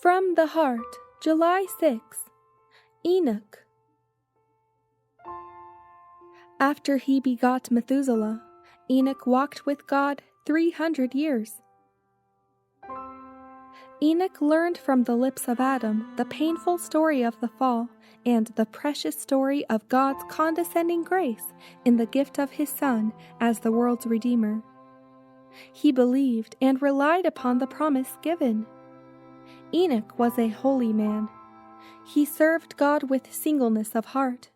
From the Heart, July 6. Enoch. After he begot Methuselah, Enoch walked with God 300 years. Enoch learned from the lips of Adam the painful story of the fall and the precious story of God's condescending grace in the gift of his Son as the world's Redeemer. He believed and relied upon the promise given. Enoch was a holy man. He served God with singleness of heart.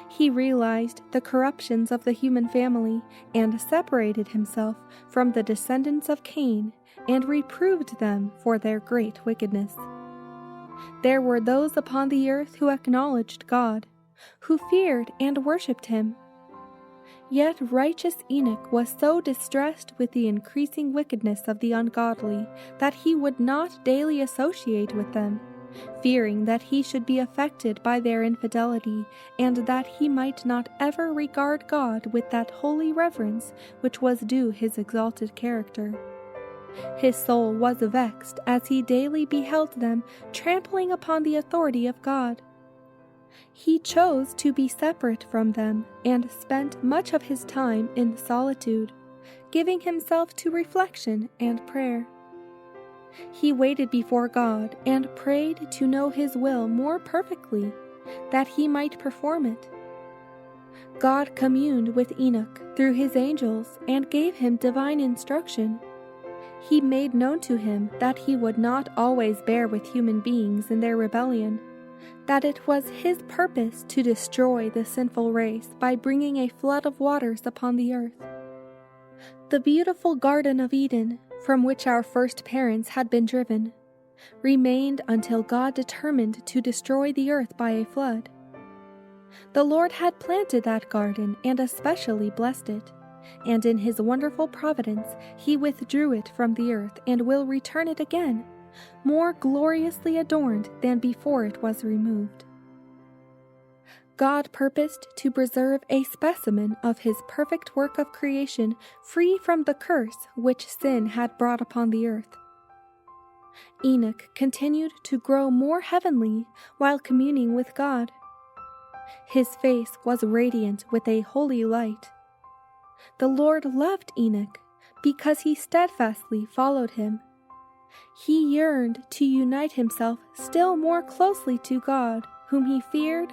He realized the corruptions of the human family and separated himself from the descendants of Cain and reproved them for their great wickedness. There were those upon the earth who acknowledged God, who feared and worshipped him. Yet righteous Enoch was so distressed with the increasing wickedness of the ungodly that he would not daily associate with them, fearing that he should be affected by their infidelity and that he might not ever regard God with that holy reverence which was due his exalted character. His soul was vexed as he daily beheld them trampling upon the authority of God. He chose to be separate from them and spent much of his time in solitude, giving himself to reflection and prayer. He waited before God and prayed to know his will more perfectly, that he might perform it. God communed with Enoch through his angels and gave him divine instruction. He made known to him that he would not always bear with human beings in their rebellion, that it was his purpose to destroy the sinful race by bringing a flood of waters upon the earth. The beautiful Garden of Eden, from which our first parents had been driven, remained until God determined to destroy the earth by a flood. The Lord had planted that garden and especially blessed it, and in his wonderful providence he withdrew it from the earth and will return it again, more gloriously adorned than before it was removed. God purposed to preserve a specimen of his perfect work of creation free from the curse which sin had brought upon the earth. Enoch continued to grow more heavenly while communing with God. His face was radiant with a holy light. The Lord loved Enoch because he steadfastly followed him. He yearned to unite himself still more closely to God, whom he feared,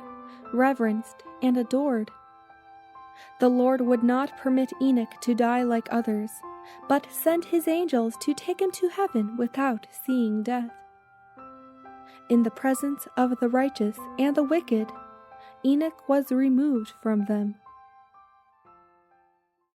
reverenced, and adored. The Lord would not permit Enoch to die like others, but sent his angels to take him to heaven without seeing death. In the presence of the righteous and the wicked, Enoch was removed from them.